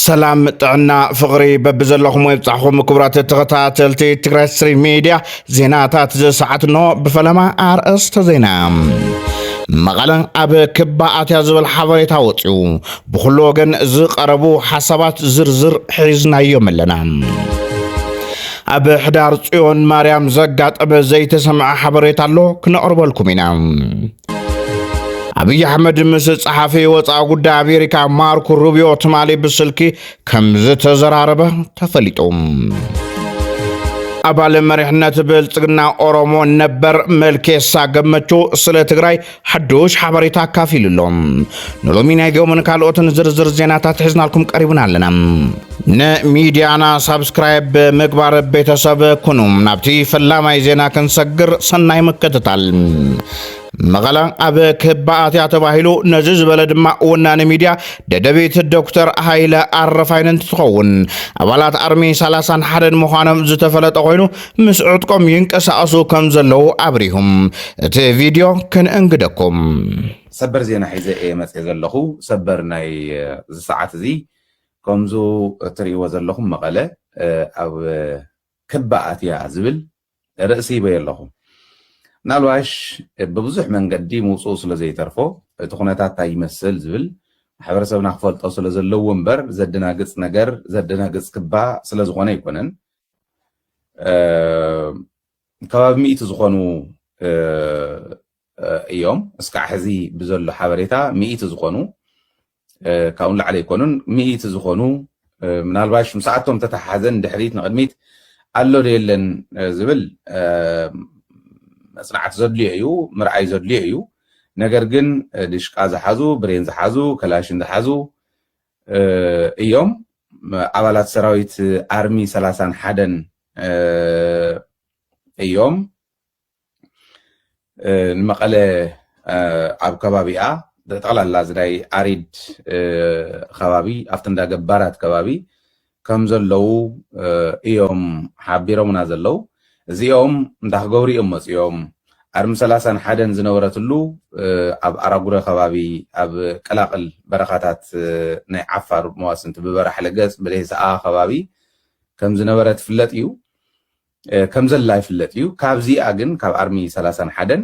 سلام طعنا فقري ببزلكم ويبصحكم كبرات تلتي تግራይ ስትሪም ሚዲያ ዜናታት ዘሰዓትኖ ብፈለማ አርእስተ ዜና መቐለ ኣብ ክባኣትያ ዝብል ሓበሬታ ወፂኡ ብኩሉ ወገን ዝቀረቡ ሓሳባት ዝርዝር ሒዝናዮም ኣለና ኣብ ሕዳር ጽዮን ማርያም ዘጋጠመ ዘይተሰምዐ ሓበሬታ ኣሎ ክነቅርበልኩም ኢና አብይ አህመድ ምስ ጸሐፊ ወፃ ጉዳይ አሜሪካ ማርኮ ሩቢዮ ተማሊ በስልኪ ከምዝ ተዘራረበ ተፈልጦም አባል መሪሕነት ብልጽግና ኦሮሞ ነበር መልኬሳ ገመቹ ስለ ትግራይ ሐዱሽ ሓበሬታ ካፊልሎም ኖሎሚና ገውመን ካልኦትን ዝርዝር ዜናታት ሒዝናልኩም ቀሪብና ኣለና ሚዲያና ሰብስክራይብ ምግባር ቤተሰብ ኩኑም ናብቲ ፈላማይ ዜና ክንሰግር ሰናይ መከታተል መቐለ ኣብ ክባኣትያ ተባሂሉ ነዚ ዝበለ ድማ ወናነ ሚድያ ደደቤት ዶክተር ሃይለ አረፋይነን ትኸውን አባላት አርሚ 31 ምዃኖም ዝተፈለጠ ኮይኑ ምስ ዕጥቆም ይንቀሳቀሱ ከም ዘለው አብሪሁም እቲ ቪድዮ ክንእንግደኩም ሰበር ዜና ሒዘ መጽእ ዘለኹ ሰበር ናይ ሰዓት እዚ ከምዙ ትሪእዎ ዘለኹም መቐለ ኣብ ክባኣትያ ዝብል ርእሲ ይበየለኹም ናልዋሽ በብዙሕ መንገዲ ሙፁ ስለ ዘይተርፎ እቲ ኩነታት ይመስል ዝብል ማሕበረሰብና ክፈልጦ ስለ ዘለዎ እምበር ዘደናግጽ ነገር ዘደናግጽ ክባ ስለ ዝኾነ ይኮነን ከባቢ 100 ዝኾኑ እዮም እስካዕ ሕዚ ብዘሎ ሓበሬታ 100 ዝኾኑ ካብኡን ላዕለ ይኮኑን 100 ዝኾኑ ምናልባሽ ምስዓቶም ተተሓሓዘን ድሕሪት ንቅድሚት ኣሎ ደየለን ዝብል መጽናዕት ዘድልዮ እዩ ምርዓይ ዘድልዮ እዩ ነገር ግን ድሽቃ ዝሓዙ ብሬን ዝሓዙ ከላሽን ዝሓዙ እዮም አባላት ሰራዊት አርሚ 31 እዮም ንመቐለ ኣብ ከባቢኣ ጠቕላላ ዝናይ አሪድ ከባቢ ኣብቲ እንዳገባራት ከባቢ ከም ዘለው እዮም ሓቢሮምና ዘለው እዚኦም እንዳኽገብሩ እዮም መጽኦም አርሚ 31 ዝነበረትሉ ኣብ አራጉረ ከባቢ ኣብ ቀላቅል በረኻታት ናይ ዓፋር መዋስንቲ ብበረሕ ለገጽ ብለይሰኣ ከባቢ ከም ዝነበረት ፍለጥ እዩ ከም ዘላ ይፍለጥ እዩ ካብዚኣ ግን ካብ አርሚ 31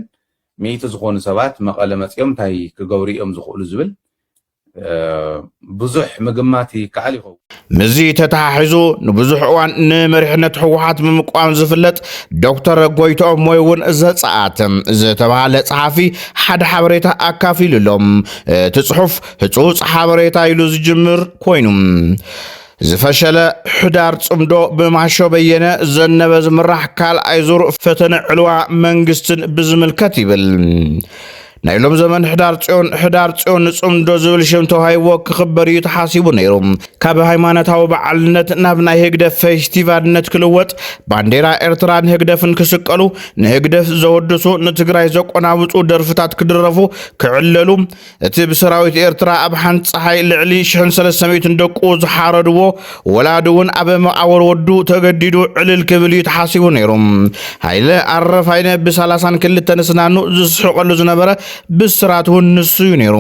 100 ዝኾኑ ሰባት መቐለ መጽኦም ታይ ክገብሩ እዮም ዝኽእሉ ዝብል ብዙሕ ምግማት ይከኣል ይኸው ምዚ ተታሒዙ ንብዙሕ እዋን ንመሪሕነት ሕወሓት ብምቋም ዝፍለጥ ዶክተር ጎይቶኦም ሞይውን ዘጻአት ዝተባሃለ ጸሓፊ ሓደ ሓበሬታ ኣካፊሉሎም እቲ ጽሑፍ ህጹጽ ሓበሬታ ኢሉ ዝጅምር ኮይኑ ዝፈሸለ ሕዳር ጽምዶ ብማሾ በየነ ዘነበ ዝምራሕ ካልኣይ ዙር ፈተነ ዕልዋ መንግስትን ብዝምልከት ይብል ናይሎም ዘመን ሕዳር ጽዮን ጽምዶ ዝብል ሽም ተዋሂቦ ክኽበር እዩ ተሓሲቡ ነይሩ ካብ ሃይማኖታዊ በዓልነት ናብ ናይ ህግደፍ ፌስቲቫልነት ክልወጥ ባንዴራ ኤርትራን ህግደፍን ክስቀሉ ንህግደፍ ዘወድሱ ንትግራይ ዘቆናብፁ ደርፍታት ክድረፉ ክዕለሉ እቲ ብሰራዊት ኤርትራ ኣብ ሓንቲ ፀሓይ ልዕሊ 1300 ደቁ ዝሓረድዎ ወላዱ እውን ኣብ መዓወር ወዱ ተገዲዱ ዕልል ክብል እዩ ተሓሲቡ ነይሩ ሃይለ አረፋይነ ብ32 ስናኑ ዝስሕቀሉ ዝነበረ ብስራት ንሱ ነይሩ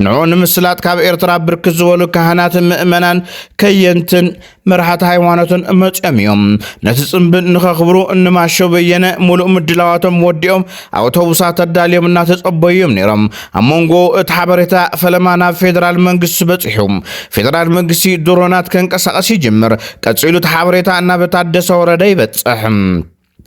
ንዑ ንምስላት ካብ ኤርትራ ብርክት ዝበሉ ካህናት ምእመናን ከየንትን መርሓት ሃይማኖትን መጽኦም እዮም ነቲ ጽምብል ንኸኽብሩ እንማሾ በየነ ሙሉእ ምድላዋቶም ወዲኦም አውቶቡሳት ተዳልዮም እናተጸበዮም ነይሮም ኣብ መንጎ እቲ ሓበሬታ ፈለማ ናብ ፌደራል መንግስቲ በፂሑም ፌደራል መንግስቲ ድሮናት ከንቀሳቀስ ይጅምር ቀፂሉ እቲ ሓበሬታ ናብ ታደሰ ወረደ ይበጽሕ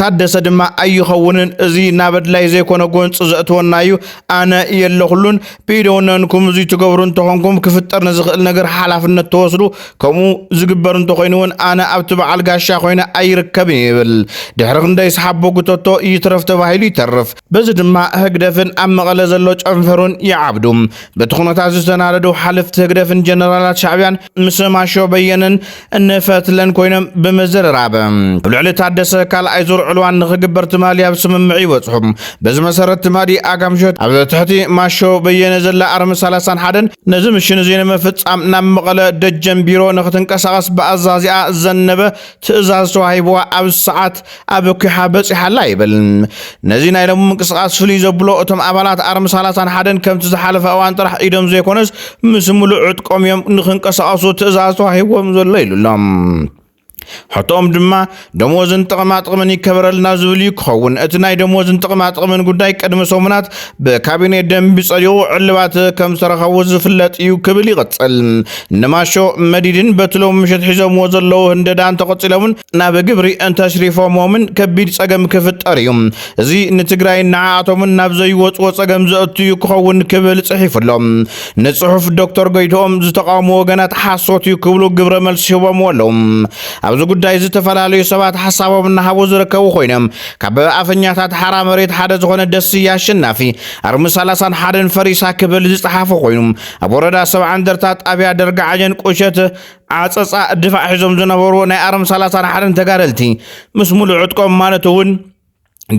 ታደሰ ድማ አይኸውንን እዚ ናበድላይ ዘይኮነ ጎንጽ ዘእትወናዩ አነ የለኹሉን ቢዶነንኩም እዚ ትገብሩ እንተኾንኩም ክፍጠር ንዝኽእል ነገር ሓላፍነት ተወስዱ ከምኡ ዝግበር እንተኾይኑን አነ ኣብቲ በዓል ጋሻ ኮይነ አይርከብን ይብል ድሕሪ ክንደይ ሰሓቦ ጉተቶ ይትረፍ ተባሂሉ ይተርፍ በዚ ድማ ህግደፍን ኣብ መቐለ ዘሎ ጨንፈሩን ይዓብዱ በቲ ኩነታት ዝተናለዱ ሓለፍቲ ህግደፍን ጀነራላት ሻዕብያን ምስ ማሾ በየነን እንፈትለን ኮይኖም ብመዘራረብ ልዕሊ ታደሰ ካልኣይ ዙር ዕልዋን ንኽግበር ትማሊ ኣብ ስምምዕ ይበጽሑም በዚ መሰረት ትማሊ ኣጋምሾት ኣብ ትሕቲ ማሾ በየነ ዘላ ኣርሚ 31 ነዚ ምሽን እዚ ንምፍጻም ናብ መቐለ ደጀን ቢሮ ንኽትንቀሳቐስ ብኣዛዚኣ ዘነበ ትእዛዝ ተዋሂብዋ ኣብ ሰዓት ኣብ ኩሓ በፂሓላ ይብል ነዚ ናይ ሎሚ ምንቅስቓስ ፍሉይ ዘብሎ እቶም ኣባላት ኣርሚ 31 ከምቲ ዝሓለፈ እዋን ጥራሕ ኢዶም ዘይኮነስ ምስ ሙሉእ ዕጥቆም እዮም ንኽንቀሳቐሱ ትእዛዝ ተዋሂብዎም ዘሎ ኢሉሎም حتى دما دموزن تقما تقمن يكبرلنا زولي كون اتناي دموزن تقما تقمن قداي قدم سومنات بكابينه دم بيصيو علوات كم سرخو زفلت يو كبل يقصل نماشو مديدن بتلو مشت حزم وزلو هنددان تقصلون نا بغبري ان تشريفو مومن كبيد صقم كفطريوم زي نتግራይ نعاتومن نابزي وصو صقم زاتيو كون كبل صحيفلهم نصحف دكتور غيتوم زتقامو وغنات حاسوتيو كبلو غبره ملس شوبم ولهم ኣብዚ ጉዳይ ዝተፈላልዩ ሰባት ሓሳቦም እናሃቡ ዝርከቡ ኮይኖም ካብ ኣፈኛታት ሓራ መሬት ሓደ ዝኾነ ደስያ አሸናፊ ኣርሚ 31 ፈሪሳ ክብል ዝጽሓፈ ኮይኑ ኣብ ወረዳ 70 እንደርታ ጣብያ ደርጋ ዓጀን ቁሸት ዓጸጻ ድፋዕ ሒዞም ዝነበሩ ናይ ኣርሚ 31 ተጋደልቲ ምስ ሙሉእ ዕጥቆም ማለት እውን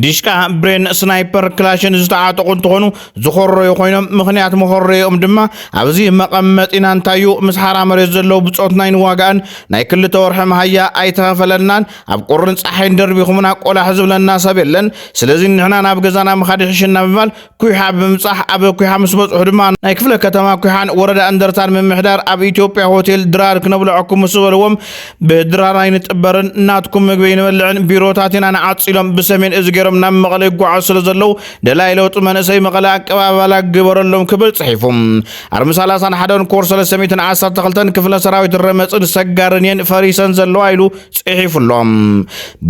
ዲሽቃ ብሬን ስናይፐር ክላሽን ዝተዓጠቁ እንትኾኑ ዝኸረዩ ኮይኖም ምኽንያት መኸረዮም ድማ ኣብዚ መቐመጢና እንታዩ ምስ ሓራ መሬት ዘለው ብጾት ናይ ንዋጋን ናይ ክልተ ወርሒ መሃያ ኣይተኸፈለናን ኣብ ቁርን ፀሓይን ደርቢኹምና ቆላሕ ዝብለና ሰብ የለን ስለዚ ንሕና ናብ ገዛና መኻድሕሽና ብምባል ኩሓ ብምጻሕ ኣብ ኩሓ ምስ በጽሑ ድማ ናይ ክፍለ ከተማ ኩሓን ወረዳ እንደርታን ምምሕዳር ኣብ ኢትዮጵያ ሆቴል ድራር ክነብልዐኩም ዝበልዎም ብድራር ኣይንጥበርን እናትኩም ምግቢ ንበልዕን ቢሮታትና ንዓጺሎም ብሰሜን እዚ ገረም ናብ መቐለ ይጓዓዙ ስለዘለው ደላይ ለውጥ መንእሰይ መቐለ ኣቀባበላ ግበረሎም ክብል ጽሒፎም ኣርሚ 31 ኮር 312 ክፍለ ሰራዊት ረመጽን ሰጋርንየን ፈሪሰን ዘለው አይሉ ጽሒፉሎም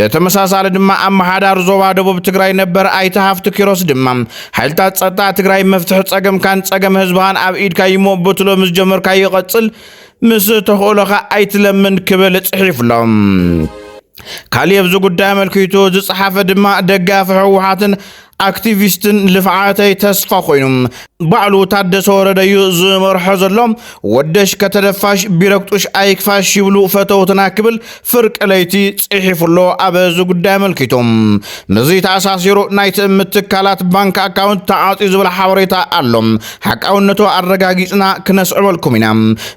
በተመሳሳለ ድማ ኣመሓዳር ዞባ ደቡብ ትግራይ ነበር ኣይተ ሃፍቲ ኪሮስ ድማ ሓይልታት ጸጥታ ትግራይ መፍትሕ ጸገም ካን ጸገም ህዝባን ኣብ ኢድካ ይሞብትሎ ምስ ጀመርካ ይቐጽል ምስ ተኸለኻ ኣይትለምን ክብል ጽሒፉሎም ካሊብ ዙ ጉዳይ መልክቱ ዝጽሓፈ ድማ ደጋፊ ህወሓትን አክቲቪስትን ልፍዓተይ ተስፋ ኮይኑም ባዕሉ ታደሰ ወረደዩ ዝመርሖ ዘሎም ወደሽ ከተደፋሽ ቢረቅጡሽ አይክፋሽ ይብሉ ፈተውትና ክብል ፍርቅ ለይቲ ጽሒፉሎ ኣብ ዙ ጉዳይ መልክቶም መዚ ተኣሳሲሩ ናይቲ ምትካላት ባንክ አካውንት ተዓጢ ዝብል ሓበሬታ ኣሎም ሓቃውነቱ አረጋጊጽና ክነስዕበልኩም ኢና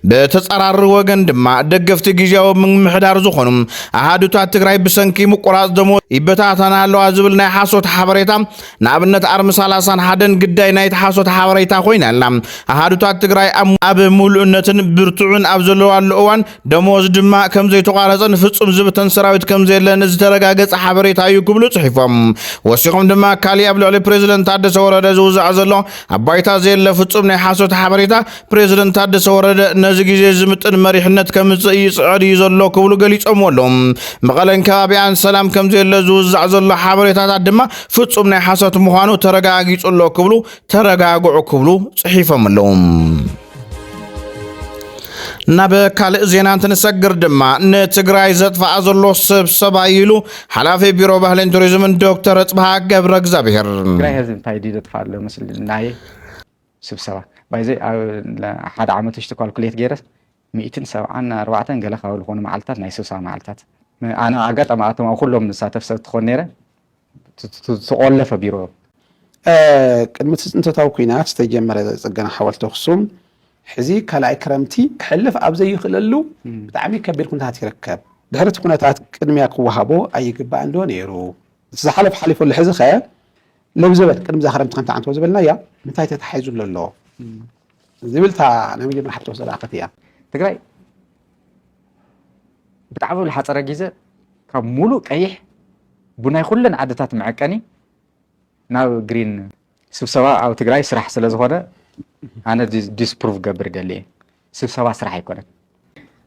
በተጸራሪ ወገን ድማ ደገፍቲ ጊዜያዊ ምምሕዳር ዝኾኑም አሃዱታት ትግራይ ብሰንኪ ምቁራጽ ደሞ ይበታተና ኣለዋ ዝብል ናይ ሓሶት ሓበሬታ ንኣብነት ኣርሚ 31 ግዳይ ናይ ተሓሶት ሓበሬታ ኮይናላ አሃዱታት ትግራይ ኣብ ሙሉእነትን ብርቱዕን ኣብ ዘለዋሉ እዋን ደሞዝ ድማ ከም ዘይተቋረጸን ፍጹም ዝብተን ሰራዊት ከም ዘለን ዝተረጋገጸ ሓበሬታ እዩ ክብሉ ጽሒፎም ወሲኾም ድማ ካሊ ኣብ ልዕሊ ፕሬዝደንት ታደሰ ወረደ ዝውዛዕ ዘሎ ኣባይታ ዘየለ ፍጹም ናይ ሓሶት ሓበሬታ ፕሬዝደንት ታደሰ ወረደ ነዚ ግዜ ዝምጥን መሪሕነት ከም ይጽዕድ እዩ ዘሎ ክብሉ ገሊጾም ኣሎም መቐለን ከባቢያን ሰላም ከም ዘየለ ዝውዛዕ ዘሎ ሓበሬታታት ድማ ፍጹም ናይ ሓሶት ምዃኑ ተረጋጊጹሎ ክብሉ ተረጋግዑ ክብሉ ጽሒፎም ኣለዎም ናብ ካልእ ዜና እንትንሰግር ድማ ንትግራይ ዘጥፋእ ዘሎ ስብሰባ ኢሉ ሓላፊ ቢሮ ባህልን ቱሪዝምን ዶክተር ጽባህ ገብረ እግዚአብሔር ትግራይ ህዝብ እንታይ ይጥፋእ ኣሎ መስል ናይ ስብሰባ ባይዘ ሓደ ዓመት ውሽጢ ካልኩሌት ገይረስ 174 ገለ ካብሉ ኾኑ መዓልታት ናይ ስብሰባ መዓልታት ኣነ ኣጋጣሚ ኣቶም ኩሎም ንሳተፍ ሰብ ትኾን ነይረ تقولف بيرو قدمت انتتاو كوينات استجمر صقنا حوالت اخصوم حزي كلاي كرمتي كحلف ابزي يخللو بتعمي كبير كنت هتركب دهرت كنتات قدميا قوهابو اي غبا اندو نيرو زحلف حلف ولا حزي خيال لو زبل قدم زخرمت كنت عنت وزبلنا يا متى تتحيزوا لله زبلتا انا ميجي ما حطوا صداقتي تقراي بتعبوا الحصره جيزه كمولو قيح بناي كلن عادتات معقني ناو جرين سبسبا او تግራይ ስራሕ ስለ ዝኾነ ኣነ ዲስፕሩቭ ገበር ደልየ ስብሰባ ስራሕ ኣይኮነን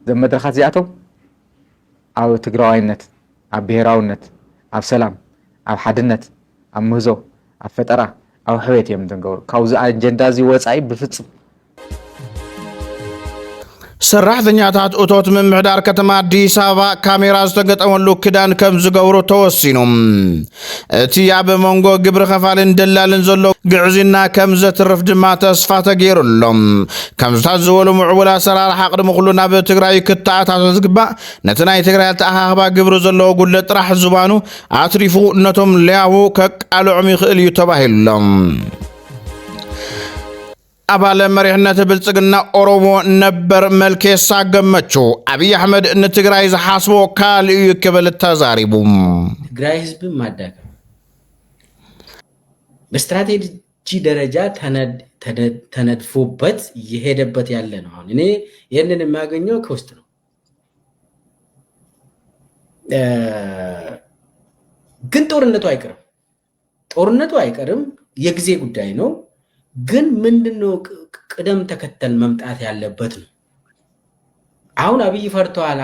ዘመድረኻት እዚኣቶም ኣብ ትግራዋይነት ኣብ ብሄራውነት ኣብ ሰላም ኣብ ሓድነት ኣብ ምህዞ ኣብ ፈጠራ ኣብ ሕወት እዮም ዝንገብሩ ካብዚ ኣጀንዳ እዚ ወጻኢ ብፍጹም ሰራሕተኛታት እቶት ምምሕዳር ከተማ አዲስ አበባ ካሜራ ዝተገጠመሉ ክዳን ከም ዝገብሩ ተወሲኖም እቲ ኣብ መንጎ ግብሪ ከፋልን ደላልን ዘሎ ግዕዝና ከም ዘትርፍ ድማ ተስፋ ተገይሩሎም ከምዝታት ዝበሉ ምዕቡል ኣሰራርሓ ቅድሚ ኩሉ ናብ ትግራይ ክትኣታቶ ዝግባእ ነቲ ናይ ትግራይ ኣተኣኻኽባ ግብሪ ዘለዎ ጉድለት ጥራሕ ዝባኑ ኣትሪፉ ነቶም ሊያቡ ከቃልዖም ይኽእል እዩ ተባሂሎም አባለ መሪሕነት ብልጽግና ኦሮሞ ነበር መልኬሳ ገመቹ አብይ አህመድ ንትግራይ ዝሓስቦ ካልኡ ይክብል ተዛሪቡ ትግራይ ህዝብ ማዳከም በስትራቴጂ ደረጃ ተነድፎበት የሄደበት ያለ ነው። አሁን እኔ ይሄንን የማገኘው ከውስጥ ነው። ግን ጦርነቱ አይቀርም የጊዜ ጉዳይ ነው። ግን ምንድነው ቅደም ተከተል መምጣት ያለበት ነው። አሁን አብይ ፈርቷል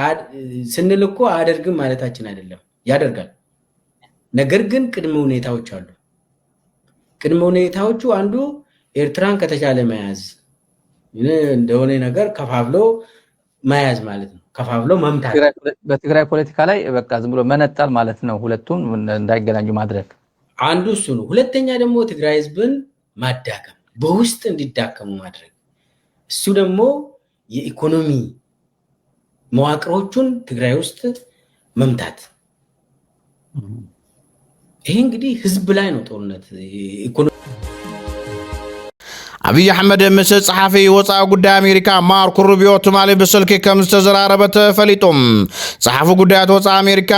ስንል እኮ አያደርግም ማለታችን አይደለም፣ ያደርጋል። ነገር ግን ቅድመ ሁኔታዎች አሉ። ቅድመ ሁኔታዎቹ አንዱ ኤርትራን ከተቻለ መያዝ እንደሆነ ነገር ከፋፍሎ መያዝ ማለት ነው። ከፋፍሎ መምታት በትግራይ ፖለቲካ ላይ በቃ ዝም ብሎ መነጠል ማለት ነው። ሁለቱም እንዳይገናኙ ማድረግ አንዱ እሱ ነው። ሁለተኛ ደግሞ ትግራይ ህዝብን ማዳከም በውስጥ እንዲዳከሙ ማድረግ እሱ ደግሞ የኢኮኖሚ መዋቅሮቹን ትግራይ ውስጥ መምታት ይሄ እንግዲህ ህዝብ ላይ ነው ጦርነት ኢኮኖሚ አብይ አህመድ ምስ ጸሐፊ ወፃኢ ጉዳይ አሜሪካ ማርኮ ሩቢዮ ትማሊ በስልክ ከም ዝተዘራረበት ፈሊጦም ጸሐፊ ጉዳያት ወፃኢ አሜሪካ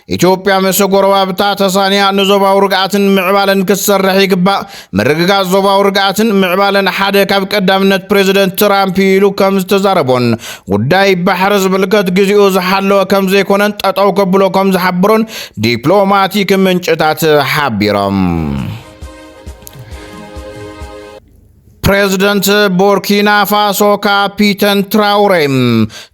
ኢትዮጵያ ምስ ጎረባብታ ተሳንያ ንዞባው ርግኣትን ምዕባለን ክሰርሕ ይግባእ ምርግጋጽ ዞባው ርግኣትን ምዕባለን ሓደ ካብ ቀዳምነት ፕሬዚደንት ትራምፕ ኢሉ ከም ዝተዛረቦን ጉዳይ ባሕሪ ዝምልከት ግዚኡ ዝሓለወ ከም ዘይኮነን ጠጠው ከብሎ ከም ዝሓብሮን ዲፕሎማቲክ ምንጭታት ሓቢሮም ፕሬዚደንት ቦርኪና ፋሶ ካፒተን ትራውሬ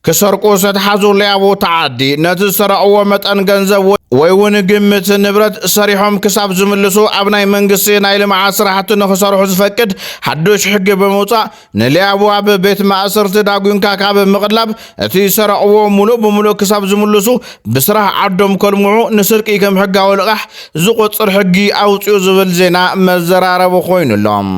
ክሰርቁ ዝተሓዙ ሊያቡ ተዓዲ ነቲ ዝሰረቕዎ መጠን ገንዘብ ወይ እውን ግምት ንብረት ሰሪሖም ክሳብ ዝምልሱ ኣብ ናይ መንግስቲ ናይ ልምዓት ስራሕቲ ንኽሰርሑ ዝፈቅድ ሓዱሽ ሕጊ ብምውፃእ ንሊያቡ ኣብ ቤት ማእሰርቲ ዳጉንካ ካብ ምቕላብ እቲ ሰረቕዎ ሙሉእ ብምሉእ ክሳብ ዝምልሱ ብስራሕ ዓዶም ከልምዑ ንስርቂ ከም ሕጋዊ ልቓሕ ዝቆፅር ሕጊ ኣውፅኡ ዝብል ዜና መዘራረቡ ኮይኑሎም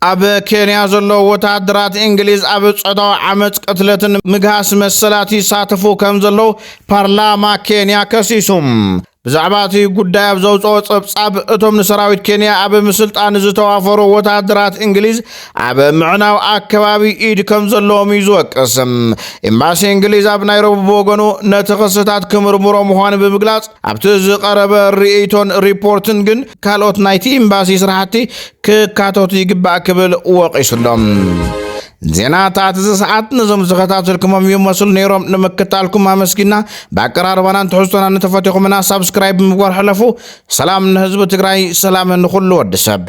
ኣብ ኬንያ ዘሎ ወታደራት እንግሊዝ ኣብ ጸዳው ዓመፅ ቅትለትን ምግሃስ መሰላት ይሳተፉ ከም ዘሎ ፓርላማ ኬንያ ከሲሱም ብዛዕባ እቲ ጉዳይ ኣብ ዘውፅኦ ፀብጻብ እቶም ንሰራዊት ኬንያ ኣብ ምስልጣን ዝተዋፈሩ ወታደራት እንግሊዝ ኣብ ምዕናው ኣከባቢ ኢድ ከም ዘለዎም እዩ ዝወቅስ ኤምባሲ እንግሊዝ ኣብ ናይሮቢ ብወገኑ ነቲ ክስታት ክምርምሮ ምዃኑ ብምግላጽ ኣብቲ ዝቐረበ ርኢቶን ሪፖርትን ግን ካልኦት ናይቲ ኤምባሲ ስራሕቲ ክካተቱ ይግባእ ክብል ወቂሱሎም ዜናታት ሰዓት ንዞም ዝኸታተልኩሞም ይመስሉ ነይሮም ንምክታልኩም ኣመስጊና በአቀራርባና ትሕዝቶና ንተፈትኹምና ሳብስክራይብ ምግባር ሕለፉ ሰላም ንህዝቢ ትግራይ ሰላም ንኹሉ ወዲ ሰብ